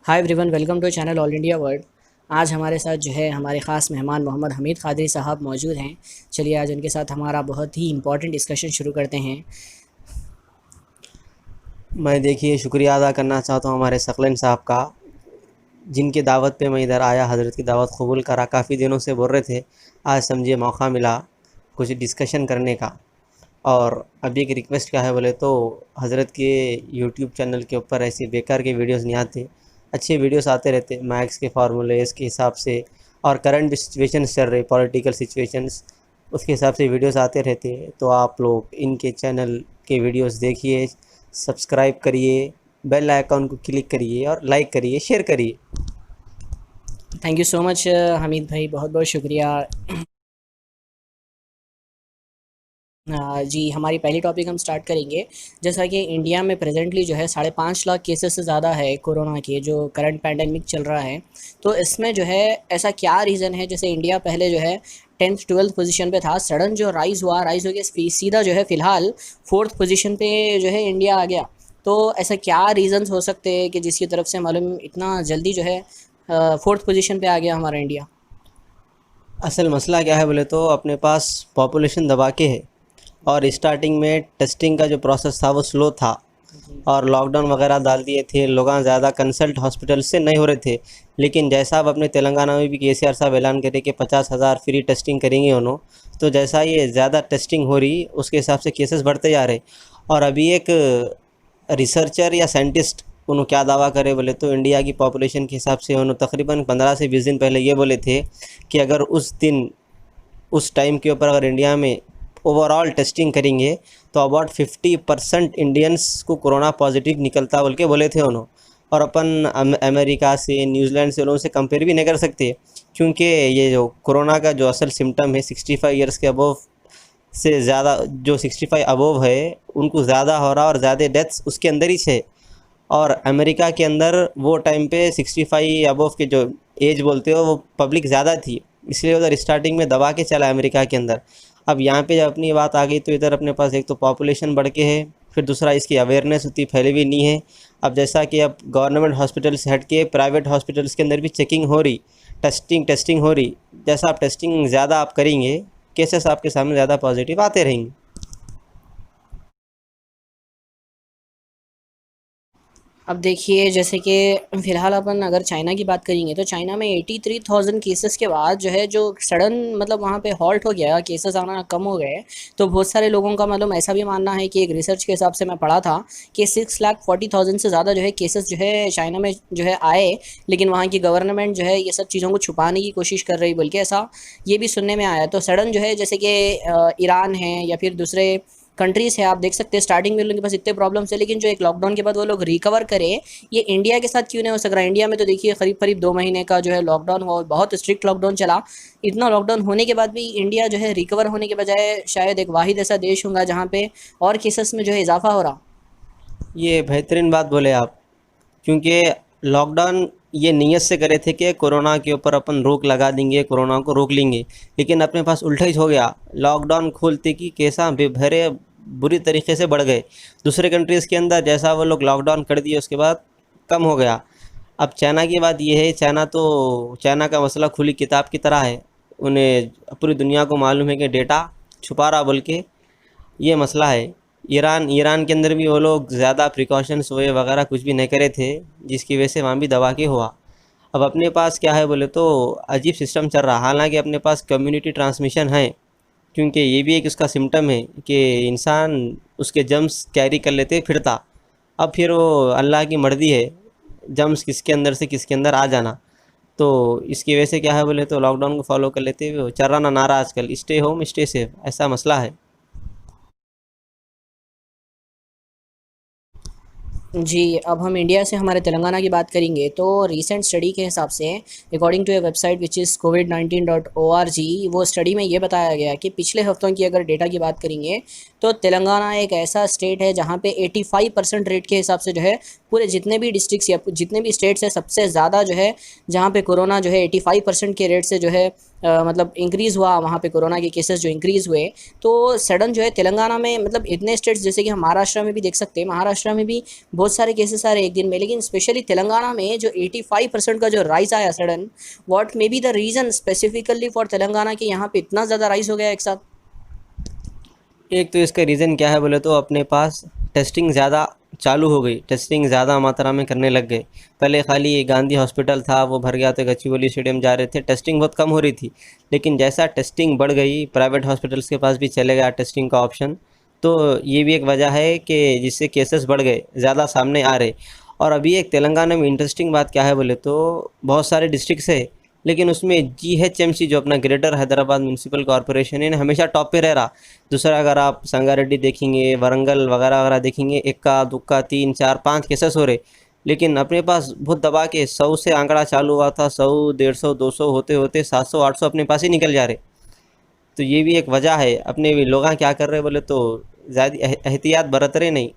Hi everyone, welcome to channel all India world. आज हमारे साथ जो है हमारे ख़ास मेहमान मोहम्मद हमीद कादरी साहब मौजूद हैं। चलिए आज उनके साथ हमारा बहुत ही इंपॉर्टेंट डिस्कशन शुरू करते हैं। मैं देखिए शुक्रिया अदा करना चाहता हूँ हमारे सकलन साहब का, जिनकी दावत पे मैं इधर आया, हज़रत की दावत कबूल करा। काफ़ी दिनों से बोल रहे थे, आज समझिए मौका मिला कुछ डिस्कशन करने का। और अभी एक रिक्वेस्ट क्या है बोले तो, हज़रत के यूट्यूब चैनल के ऊपर ऐसे बेकार के वीडियोस नहीं आते, अच्छे वीडियोस आते रहते मैथ्स के फार्मूलेस के हिसाब से, और करंट सिचुएशंस चल रहे, पॉलिटिकल सिचुएशंस, उसके हिसाब से वीडियोस आते रहते हैं। तो आप लोग इनके चैनल के वीडियोस देखिए, सब्सक्राइब करिए, बेल आइकॉन को क्लिक करिए और लाइक करिए, शेयर करिए। Thank you so much Hamid भाई, बहुत बहुत शुक्रिया। जी, हमारी पहली टॉपिक हम स्टार्ट करेंगे। जैसा कि इंडिया में प्रेजेंटली जो है 5.5 लाख केसेस से ज़्यादा है कोरोना के, जो करंट पैंडेमिक चल रहा है। तो इसमें जो है ऐसा क्या रीज़न है, जैसे इंडिया पहले जो है 10th 12th पोजीशन पे था, सडन जो राइज़ हुआ, राइज़ हो गया सीधा जो है फ़िलहाल 4th पोजीशन पे जो है इंडिया आ गया। तो ऐसा क्या रीज़न्स हो सकते हैं कि जिसकी तरफ से मालूम इतना जल्दी जो है 4th पोजीशन पे आ गया हमारा इंडिया। असल मसला क्या है बोले तो, अपने पास पॉपुलेशन दबा के है, और स्टार्टिंग में टेस्टिंग का जो प्रोसेस था वो स्लो था, जी और लॉकडाउन वगैरह डाल दिए थे, लोग ज़्यादा कंसल्ट हॉस्पिटल से नहीं हो रहे थे। लेकिन जैसा अब अपने तेलंगाना में भी केसीआर साहब ऐलान करे कि 50,000 फ्री टेस्टिंग करेंगे उन्होंने, तो जैसा ये ज़्यादा टेस्टिंग हो रही उसके हिसाब से केसेस बढ़ते जा रहे। और अभी एक रिसर्चर या साइंटिस्ट उन्होंने क्या दावा करे बोले तो, इंडिया की पॉपुलेशन के हिसाब से उन्होंने तकरीबन 15 से 20 दिन पहले ये बोले थे कि अगर उस दिन, उस टाइम के ऊपर अगर इंडिया में ओवरऑल टेस्टिंग करेंगे तो अबाउट 50% इंडियंस को कोरोना पॉजिटिव निकलता बोल के बोले थे उन्होंने। और अपन अमेरिका से, न्यूजीलैंड से, उन से कंपेयर भी नहीं कर सकते, क्योंकि ये जो कोरोना का जो असल सिम्टम है 65 ईयर्स के अबव से ज़्यादा, जो 65 अबव है उनको ज़्यादा हो रहा, और ज़्यादा डेथ्स उसके अंदर ही है। और अमेरिका के अंदर वो टाइम पे 65 अबव के जो एज बोलते हो वो पब्लिक ज़्यादा थी, इसलिए उधर स्टार्टिंग में दबा के चला अमेरिका के अंदर। अब यहाँ पे जब अपनी बात आ गई तो इधर अपने पास एक तो पॉपुलेशन बढ़ के है, फिर दूसरा इसकी अवेयरनेस उतनी फैली भी नहीं है। अब जैसा कि अब गवर्नमेंट हॉस्पिटल से हट के प्राइवेट हॉस्पिटल्स के अंदर भी चेकिंग हो रही, टेस्टिंग हो रही। जैसा आप टेस्टिंग ज़्यादा आप करेंगे, केसेस आपके सामने ज़्यादा पॉजिटिव आते रहेंगे। अब देखिए, जैसे कि फ़िलहाल अपन अगर चाइना की बात करेंगे तो चाइना में 83,000 केसेस के बाद जो है, जो सडन मतलब वहाँ पे हॉल्ट हो गया, केसेस आना कम हो गए। तो बहुत सारे लोगों का मतलब ऐसा भी मानना है कि एक रिसर्च के हिसाब से मैं पढ़ा था कि 6,40,000 से ज़्यादा जो है केसेस जो है चाइना में जो है आए। लेकिन वहाँ की गवर्नमेंट जो है ये सब चीज़ों को छुपाने की कोशिश कर रही, बल्कि ऐसा ये भी सुनने में आया। तो सडन जो है, जैसे कि ईरान है या फिर दूसरे कंट्रीज़ है, आप देख सकते हैं स्टार्टिंग में उनके पास इतने प्रॉब्लम्स है, लेकिन जो एक लॉकडाउन के बाद वो लोग रिकवर करे, ये इंडिया के साथ क्यों नहीं हो सक रहा। इंडिया में तो देखिए करीब करीब 2 महीने का जो है लॉकडाउन हुआ, और बहुत स्ट्रिक्ट लॉकडाउन चला। इतना लॉकडाउन होने के बाद भी इंडिया जो है रिकवर होने के बजाय शायद एक वाहिद ऐसा देश होगा जहाँ पे और केसेस में जो है इजाफा हो रहा। ये बेहतरीन बात बोले आप, क्योंकि लॉकडाउन ये नीयत से करे थे कि कोरोना के ऊपर अपन रोक लगा देंगे, कोरोना को रोक लेंगे। लेकिन अपने पास उल्टा ही हो गया, लॉकडाउन खोलते कि कैसा बेभरे बुरी तरीके से बढ़ गए। दूसरे कंट्रीज़ के अंदर जैसा वो लोग लॉकडाउन कर दिए उसके बाद कम हो गया। अब चाइना की बात ये है, चाइना का मसला खुली किताब की तरह है। उन्हें पूरी दुनिया को मालूम है कि डेटा छुपा रहा बोल के, ये मसला है। ईरान ईरान के अंदर भी वो लोग ज़्यादा प्रिकॉशंस हुए वगैरह कुछ भी नहीं करे थे, जिसकी वजह से वहाँ भी दबा के हुआ। अब अपने पास क्या है बोले तो, अजीब सिस्टम चल रहा। हालांकि अपने पास कम्युनिटी ट्रांसमिशन है, क्योंकि ये भी एक उसका सिम्टम है कि इंसान उसके जम्स कैरी कर लेते फिरता। अब फिर वो अल्लाह की मर्ज़ी है, जम्स किसके अंदर से किसके अंदर आ जाना। तो इसकी वजह से क्या है बोले तो, लॉकडाउन को फॉलो कर लेते हुए चल रहा ना नारा आजकल, स्टे होम स्टे सेफ, ऐसा मसला है। जी, अब हम इंडिया से हमारे तेलंगाना की बात करेंगे तो रीसेंट स्टडी के हिसाब से, according to a website which is covid19.org, वो स्टडी में ये बताया गया कि पिछले हफ्तों की अगर डेटा की बात करेंगे तो तेलंगाना एक ऐसा स्टेट है जहाँ पे 85% रेट के हिसाब से जो है पूरे जितने भी डिस्ट्रिक्ट्स या जितने भी स्टेट्स हैं सबसे ज़्यादा जो है, जहाँ पे कोरोना जो है 85% के रेट से जो है मतलब इंक्रीज़ हुआ वहाँ पे कोरोना के केसेस जो इंक्रीज़ हुए, तो सडन जो है तेलंगाना में मतलब इतने स्टेट्स जैसे कि हम महाराष्ट्र में भी देख सकते हैं, महाराष्ट्र में भी बहुत सारे केसेस आ रहे एक दिन में, लेकिन स्पेशली तेलंगाना में जो 85% का जो राइज आया sudden, what may be the reason specifically for Telangana कि यहाँ पे इतना ज़्यादा राइज हो गया एक साथ। एक तो इसका रीज़न क्या है बोले तो अपने पास टेस्टिंग ज़्यादा चालू हो गई, टेस्टिंग ज़्यादा मात्रा में करने लग गए। पहले खाली ये गांधी हॉस्पिटल था, वो भर गया तो गच्चीबोली स्टेडियम जा रहे थे, टेस्टिंग बहुत कम हो रही थी। लेकिन जैसा टेस्टिंग बढ़ गई, प्राइवेट हॉस्पिटल्स के पास भी चले गया टेस्टिंग का ऑप्शन, तो ये भी एक वजह है कि जिससे केसेस बढ़ गए, ज़्यादा सामने आ रहे। और अभी एक तेलंगाना में इंटरेस्टिंग बात क्या है बोले तो बहुत सारे डिस्ट्रिक्ट्स है, लेकिन उसमें जीएचएमसी जो अपना ग्रेटर हैदराबाद म्यूनसिपल कॉरपोरेशन है ना, हमेशा टॉप पे रह रहा। दूसरा अगर आप संगारेड्डी देखेंगे, वरंगल वगैरह वगैरह देखेंगे, इक्का दुक्का 3 4 5 केसेस हो रहे, लेकिन अपने पास बहुत दबा के 100 से आंकड़ा चालू हुआ था, 100 150 200 होते होते 700 800 अपने पास ही निकल जा रहे। तो ये भी एक वजह है। अपने भी लोग क्या कर रहे बोले तो ज़्यादा एहतियात बरत रहे नहीं।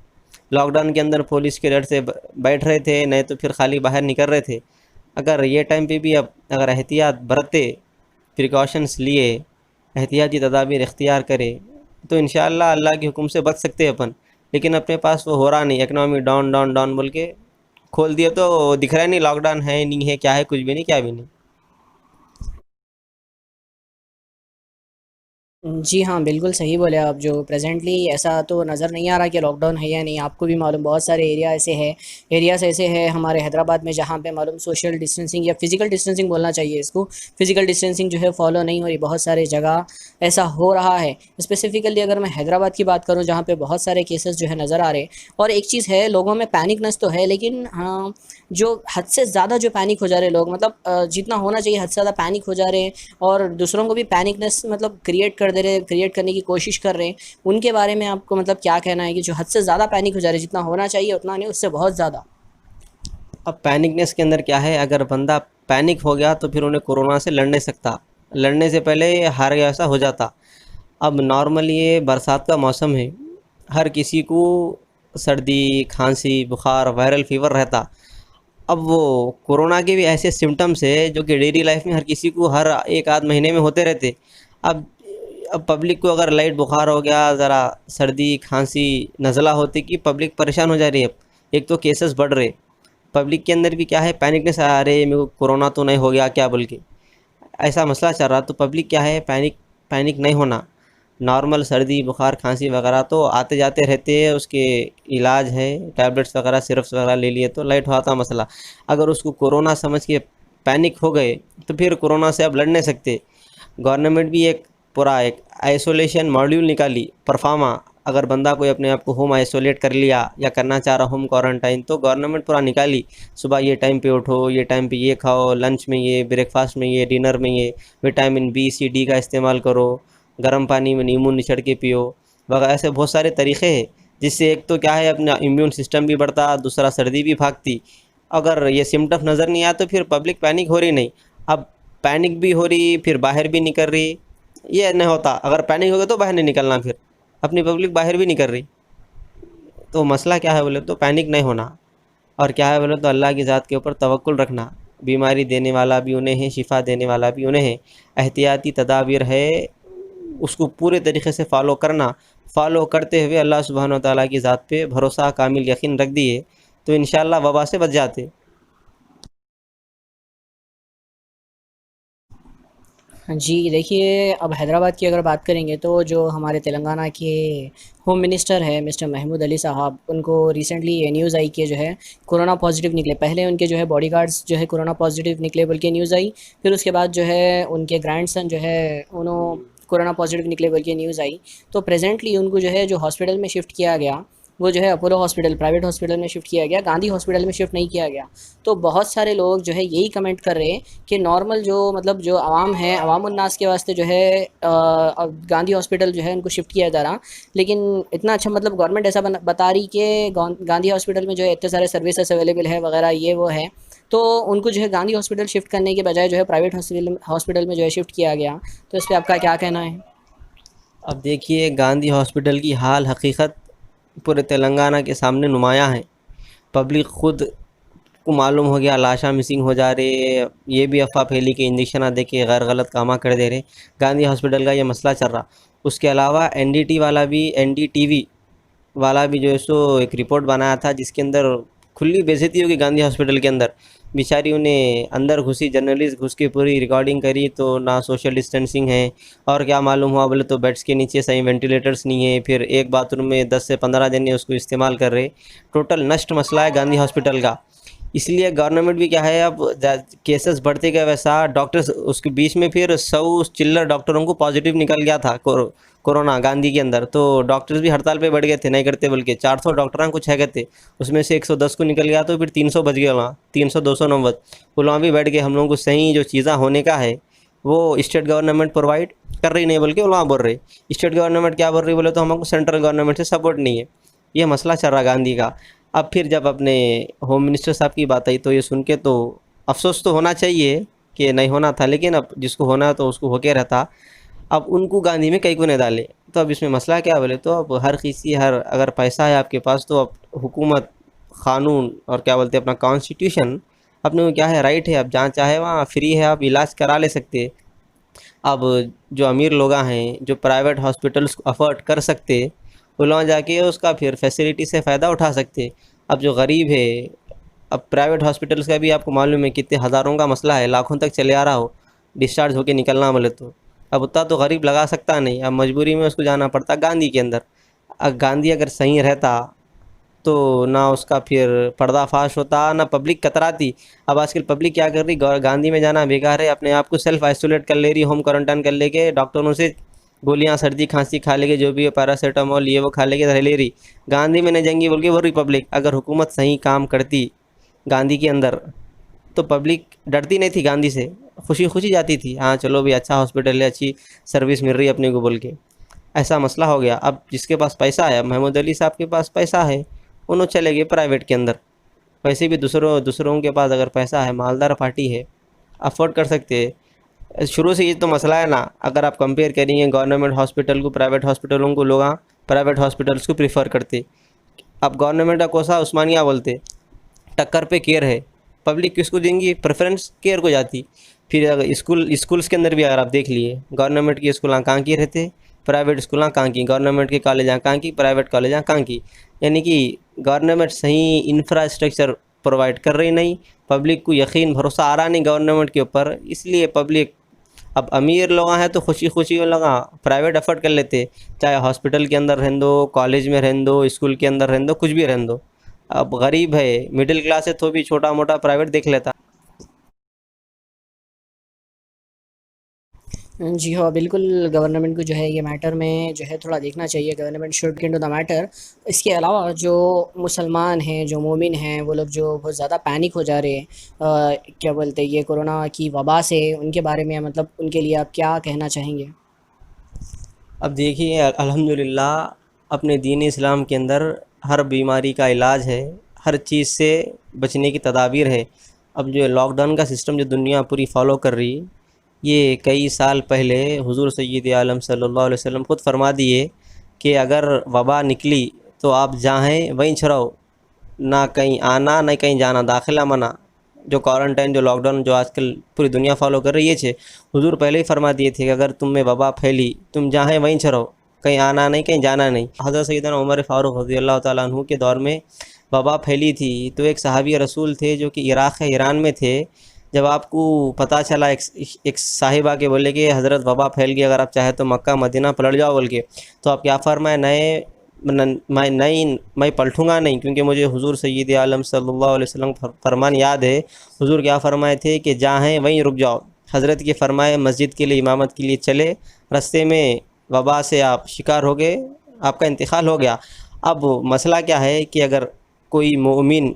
लॉकडाउन के अंदर पुलिस के डर से बैठ रहे थे, नहीं तो फिर खाली बाहर निकल रहे थे। अगर ये टाइम पे भी अब अगर एहतियात बरते, प्रिकॉशंस लिए, एहतियाती तदाबीर इख्तियार करे, तो इंशाअल्लाह अल्लाह के हुक्म से बच सकते हैं अपन। लेकिन अपने पास वो हो रहा नहीं, इकनॉमी डाउन डाउन डाउन बोल के खोल दिया तो दिख रहा ही नहीं, लॉकडाउन है नहीं है, क्या है, कुछ भी नहीं, क्या भी नहीं। जी हाँ, बिल्कुल सही बोले आप। जो प्रेज़ेंटली ऐसा तो नज़र नहीं आ रहा कि लॉकडाउन है या नहीं। आपको भी मालूम बहुत सारे एरियाज़ ऐसे हैं हमारे हैदराबाद में जहाँ पे मालूम सोशल डिस्टेंसिंग या फ़िज़िकल डिस्टेंसिंग बोलना चाहिए इसको, फ़िज़िकल डिस्टेंसिंग जो है फ़ॉलो नहीं हो रही। बहुत सारे जगह ऐसा हो रहा है। स्पेसिफ़िकली अगर मैं हैदराबाद की बात करूँ जहाँ पे बहुत सारे केसेस जो है नज़र आ रहे हैं, और एक चीज़ है, लोगों में पैनिकनेस तो है, लेकिन हाँ, जो हद से ज़्यादा जो पैनिक हो जा रहे हैं लोग, मतलब जितना होना चाहिए हद से ज़्यादा पैनिक हो जा रहे हैं, और दूसरों को भी पैनिकनेस मतलब क्रिएट करने की कोशिश कर रहे हैं। उनके बारे में आपको मतलब क्या कहना है कि जो हद से ज़्यादा पैनिक हो जा रहे हैं, जितना होना चाहिए उतना नहीं, उससे बहुत ज़्यादा? अब पैनिकनेस के अंदर क्या है, अगर बंदा पैनिक हो गया तो फिर उन्हें कोरोना से लड़ नहीं सकता, लड़ने से पहले हार गया ऐसा हो जाता। अब नॉर्मल ये बरसात का मौसम है, हर किसी को सर्दी खांसी बुखार वायरल फीवर रहता। अब वो कोरोना के भी ऐसे सिम्टम्स है जो कि डेली लाइफ में हर किसी को हर एक आध महीने में होते रहते। अब अब पब्लिक को अगर लाइट बुखार हो गया, ज़रा सर्दी खांसी नज़ला होती कि पब्लिक परेशान हो जा रही है। अब एक तो केसेस बढ़ रहे, पब्लिक के अंदर भी क्या है, पैनिकनेस आ रहे, मेरे को कोरोना तो नहीं हो गया क्या बोल के, ऐसा मसला चल रहा। तो पब्लिक क्या है, पैनिक पैनिक नहीं होना। नॉर्मल सर्दी बुखार खांसी वगैरह तो आते जाते रहते हैं, उसके इलाज है, टैबलेट्स वगैरह सिरप्स वगैरह ले लिए तो लाइट हुआ था मसला। अगर उसको कोरोना समझ के पैनिक हो गए तो फिर कोरोना से अब लड़ नहीं सकते। गवर्नमेंट भी एक पूरा एक आइसोलेशन मॉड्यूल निकाली, परफार्मा। अगर बंदा कोई अपने आप को होम आइसोलेट कर लिया या करना चाह रहा होम क्वारंटाइन, तो गवर्नमेंट पूरा निकाली, सुबह ये टाइम पे उठो, ये टाइम पे ये खाओ, लंच में ये, ब्रेकफास्ट में ये, डिनर में ये, विटामिन बी सी डी का इस्तेमाल करो, गर्म पानी में नींबू निचड़ के पियो वगैरह। ऐसे बहुत सारे तरीक़े हैं जिससे एक तो क्या है, अपना इम्यून सिस्टम भी बढ़ता, दूसरा सर्दी भी भागती। अगर ये सिम्टम्स नज़र नहीं आए तो फिर पब्लिक पैनिक हो रही नहीं। अब पैनिक भी हो रही, फिर बाहर भी निकल रही, ये नहीं होता। अगर पैनिक हो गया तो बाहर नहीं निकलना, फिर अपनी पब्लिक बाहर भी नहीं कर रही। तो मसला क्या है बोले तो पैनिक नहीं होना, और क्या है बोले तो अल्लाह की ज़ात के ऊपर तवक्कुल रखना। बीमारी देने वाला भी उन्हें है, शिफा देने वाला भी उन्हें है। एहतियाती तदाबीर है, उसको पूरे तरीके से फ़ॉलो करना। फ़ॉलो करते हुए अल्लाह सुब्हानहू व तआला की ज़ात पे भरोसा कामिल यकीन रख दिए तो इंशाअल्लाह वबा से बच जाते। हाँ जी, देखिए अब हैदराबाद की अगर बात करेंगे तो जो हमारे तेलंगाना के होम मिनिस्टर है मिस्टर महमूद अली साहब, उनको रिसेंटली ये न्यूज़ आई कि जो है कोरोना पॉजिटिव निकले। पहले उनके जो है बॉडीगार्ड्स जो है कोरोना पॉजिटिव निकले बोल के न्यूज़ आई, फिर उसके बाद जो है उनके ग्रैंडसन जो है उन्हों कोरोना पॉजिटिव निकले बोल के न्यूज़ आई। तो प्रेज़ेंटली उनको जो है जो हॉस्पिटल में शिफ्ट किया गया, वो जो है अपोलो हॉस्पिटल, प्राइवेट हॉस्पिटल में शिफ्ट किया गया, गांधी हॉस्पिटल में शिफ्ट नहीं किया गया। तो बहुत सारे लोग जो है यही कमेंट कर रहे हैं कि नॉर्मल जो मतलब जो आवाम है, अवामुन्नास के वास्ते जो है अब गांधी हॉस्पिटल जो है उनको शिफ्ट किया जा रहा। लेकिन इतना अच्छा मतलब गवर्नमेंट ऐसा बता रही कि गांधी हॉस्पिटल में जो है इतने सारे सर्विसेज अवेलेबल है वगैरह ये वो है, तो उनको जो है गांधी हॉस्पिटल शिफ्ट करने के बजाय जो है प्राइवेट हॉस्पिटल में जो है शिफ्ट किया गया। तो इस पर आपका क्या कहना है? अब देखिए, गांधी हॉस्पिटल की हाल हकीकत पूरे तेलंगाना के सामने नुमायाँ है। पब्लिक खुद को मालूम हो गया लाशा मिसिंग हो जा रहे, ये भी अफवाह फैली कि इंजेक्शन दे के गैर गलत कामा कर दे रहे। गांधी हॉस्पिटल का ये मसला चल रहा। उसके अलावा एनडीटी वाला भी, एनडीटीवी वाला भी जो है सो एक रिपोर्ट बनाया था जिसके अंदर खुली बेइज्जती होगी गांधी हॉस्पिटल के अंदर। बेचारी उन्हें अंदर घुसी, जर्नलिस्ट घुस के पूरी रिकॉर्डिंग करी, तो ना सोशल डिस्टेंसिंग है और क्या मालूम हुआ बोले तो बेड्स के नीचे सही वेंटिलेटर्स नहीं है, फिर एक बाथरूम में 10 से 15 जने उसको इस्तेमाल कर रहे। टोटल नष्ट मसला है गांधी हॉस्पिटल का। इसलिए गवर्नमेंट भी क्या है, अब केसेस बढ़ते गए वैसा डॉक्टर्स, उसके बीच में फिर 100 चिल्लर डॉक्टरों को पॉजिटिव निकल गया था कोरोना गांधी के अंदर, तो डॉक्टर्स भी हड़ताल पे बढ़ गए थे, नहीं करते बल्कि 400 डॉक्टर कुछ है गए थे, उसमें से 110 को निकल गया तो फिर 300 बच गए वहाँ, 300 200 नंबर वो वहाँ भी बैठ गए। हम लोगों को सही जो चीज़ें होने का है वो स्टेट गवर्नमेंट प्रोवाइड कर रही नहीं, बल्कि वहाँ बोल रही स्टेट गवर्नमेंट क्या बोल रही बोले तो हमको सेंट्रल गवर्नमेंट से सपोर्ट नहीं है। ये मसला चल रहा गांधी का। अब फिर जब अपने होम मिनिस्टर साहब की बात आई तो ये सुन के तो अफसोस तो होना चाहिए कि नहीं होना था, लेकिन अब जिसको होना है तो उसको होके रहता। अब उनको गांधी में कई को नहीं डाले, तो अब इसमें मसला क्या बोले तो अब हर किसी, हर अगर पैसा है आपके पास तो अब हुकूमत, क़ानून और क्या बोलते हैं अपना कॉन्स्टिट्यूशन, अपने को क्या है राइट है, अब जहाँ चाहे वहाँ फ्री है आप इलाज करा ले सकते। अब जो अमीर लोग हैं जो प्राइवेट हॉस्पिटल्स को अफोर्ड कर सकते वो लोग जाके उसका फिर फैसिलिटी से फ़ायदा उठा सकते। अब जो गरीब है, अब प्राइवेट हॉस्पिटल्स का भी आपको मालूम है कितने हज़ारों का मसला है, लाखों तक चले आ रहा हो डिस्चार्ज होके निकलना बोले तो। अब उतना तो गरीब लगा सकता नहीं, अब मजबूरी में उसको जाना पड़ता गांधी के अंदर। गांधी अगर सही रहता तो ना उसका फिर पर्दाफाश होता, ना पब्लिक कतराती। अब आजकल पब्लिक क्या कर रही, गांधी में जाना बेकार है, अपने आप को सेल्फ आइसोलेट कर ले रही, होम क्वारंटाइन कर लेके डॉक्टरों से गोलियां सर्दी खांसी खा लेके, जो भी है पैरासीटामोल ये वो खा लेके रह ले रही। गांधी में नहीं जाएंगी बोल के वो रिपब्लिक। अगर हुकूमत सही काम करती गांधी के अंदर तो पब्लिक डरती नहीं थी गांधी से, खुशी खुशी जाती थी, हाँ चलो भी अच्छा हॉस्पिटल है, अच्छी सर्विस मिल रही है अपने को बोल के। ऐसा मसला हो गया। अब जिसके पास पैसा है, महमूद अली साहब के पास पैसा है, उन्होंने चले गए प्राइवेट के अंदर। वैसे भी दूसरों के पास अगर पैसा है, मालदार पार्टी है, अफोर्ड कर सकते हैं। शुरू से ये तो मसला है ना, अगर आप कंपेयर करेंगे गवर्नमेंट हॉस्पिटल को प्राइवेट हॉस्पिटलों को, लोग प्राइवेट हॉस्पिटल्स को प्रीफर करते। अब गवर्नमेंट का कोसा उस्मानिया बोलते, टक्कर पे केयर है, पब्लिक किसको देंगी प्रेफरेंस, केयर को जाती। फिर अगर स्कूल्स के अंदर भी अगर आप देख लिए, गवर्नमेंट के स्कूल कहाँ की रहते, प्राइवेट स्कूल कहाँ की, गवर्नमेंट के कॉलेज कहाँ की, प्राइवेट कॉलेज कहाँ की। यानी कि गवर्नमेंट सही इंफ्रास्ट्रक्चर प्रोवाइड कर रही नहीं, पब्लिक को यकीन भरोसा आ रहा नहीं गवर्नमेंट के ऊपर, इसलिए पब्लिक, अब अमीर लोग हैं तो खुशी खुशी वो लोग प्राइवेट अफोर्ड कर लेते, चाहे हॉस्पिटल के अंदर रहन दो, कॉलेज में रहन दो, स्कूल के अंदर रहन दो, कुछ भी रहन दो। अब गरीब है, मिडिल क्लास है तो भी छोटा मोटा प्राइवेट देख लेता। जी हाँ, बिल्कुल गवर्नमेंट को जो है ये मैटर में जो है थोड़ा देखना चाहिए, government should get into the matter. इसके अलावा जो मुसलमान हैं, जो मोमिन हैं, वो लोग जो बहुत ज़्यादा पैनिक हो जा रहे हैं क्या बोलते हैं ये कोरोना की वबा से, उनके बारे में मतलब उनके लिए आप क्या कहना चाहेंगे? अब देखिए अल्हम्दुलिल्लाह अपने दीन इस्लाम के अंदर हर बीमारी का इलाज है, हर चीज़ से बचने की तदाबीर है। अब जो लॉकडाउन का सिस्टम जो दुनिया पूरी फॉलो कर रही, ये कई साल पहले हुज़ूर सय्यद आलम सल्लल्लाहु अलैहि वसल्लम खुद फरमा दिए कि अगर वबा निकली तो आप जहाँ वहीं रहो, ना कहीं आना ना कहीं जाना, दाखिला मना। जो क्वारंटाइन, जो लॉकडाउन जो आजकल पूरी दुनिया फॉलो कर रही है, हुजूर पहले ही फरमा दिए थे कि अगर तुम में वबा फैली, तुम जहाँ हैं वहीं रहो, कहीं आना नहीं कहीं जाना नहीं। हज़रत सैयदना उमर फ़ारूक रज़ी अल्लाह ताला अन्हु के दौर में वबा फैली थी, तो एक सहाबी रसूल थे जो कि इराक़ ईरान में थे। जब आपको पता चला, एक साहिबा के बोले कि हज़रत वबा फैल गई, अगर आप चाहे तो मक्का मदीना पलट जाओ बोल के, तो आप क्या फरमाए, मैं पलटूँगा नहीं, क्योंकि मुझे हुज़ूर सय्यद आलम सल्लल्लाहु अलैहि वसल्लम फरमान याद है। हुज़ूर क्या फरमाए थे कि जहाँ हैं वहीं रुक जाओ। हज़रत के फरमाए मस्जिद के लिए, इमामत के लिए चले, रास्ते में वबा से आप शिकार हो गए, आपका इंतकाल हो गया। अब मसला क्या है कि अगर कोई मोमिन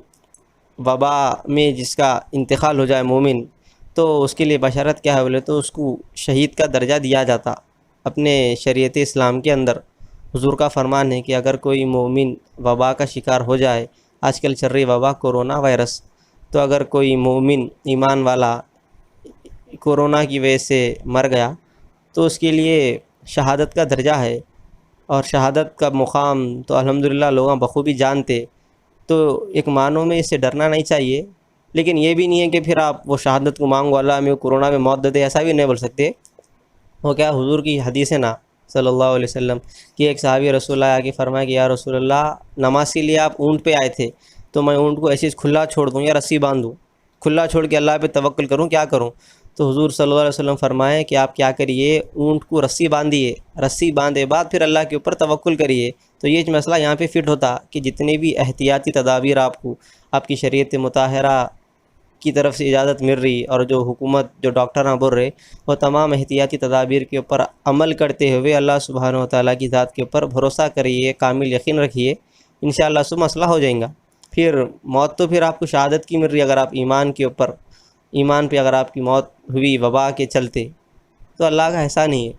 वबा में जिसका इंतकाल हो जाए मोमिन, तो उसके लिए बशारत क्या है बोले तो उसको शहीद का दर्जा दिया जाता। अपने शरीयत इस्लाम के अंदर हुज़ूर का फरमान है कि अगर कोई मोमिन वबा का शिकार हो जाए, आजकल चल रही वबा कोरोना वायरस, तो अगर कोई मोमिन ईमान वाला कोरोना की वजह से मर गया तो उसके लिए शहादत का दर्जा है। और शहादत का मुकाम तो अल्हम्दुलिल्लाह लोग बखूबी जानते। तो एक मानों में इससे डरना नहीं चाहिए लेकिन ये भी नहीं है कि फिर आप वो शहादत को मांगो अल्लाह में कोरोना में मौत दे दे, ऐसा भी नहीं बोल सकते। वो क्या हुजूर की हदीस है ना सल्लल्लाहु अलैहि वसल्लम कि एक सहाबी रसूलुल्लाह आके फरमाया कि या रसूलुल्लाह नमाज के लिए आप ऊँट पे आए थे, तो मैं ऊँट को ऐसे खुला छोड़ दूँ या रस्सी बांध दूँ, खुला छोड़ के अल्लाह पे तवक्कुल करूँ, क्या करूँ? तो हुजूर सल्लल्लाहु अलैहि वसल्लम फरमाए कि आप क्या करिए, ऊँट को रस्सी बांधिए, रस्सी बांधे बाद फिर अल्लाह के ऊपर तवक्कुल करिए। तो ये मसला यहाँ पे फ़िट होता कि जितने भी एहतियाती तदाबीर आपको आपकी शरीयत मुताहरा की तरफ से इजाज़त मिल रही और जो हुकूमत जो डॉक्टर ना बोल रहे, वो तमाम एहतियाती तदाबीर के ऊपर अमल करते हुए अल्लाह सुब्हानहू व तआला की ज़ात के ऊपर भरोसा करिए, कामिल यकीन रखिए, इंशाअल्लाह सब मसला हो जाएगा। फिर मौत तो फिर आपको शहादत की मिल रही है, अगर आप ईमान के ऊपर ईमान पे अगर आपकी मौत हुई वबा के चलते, तो अल्लाह का एहसान ही है।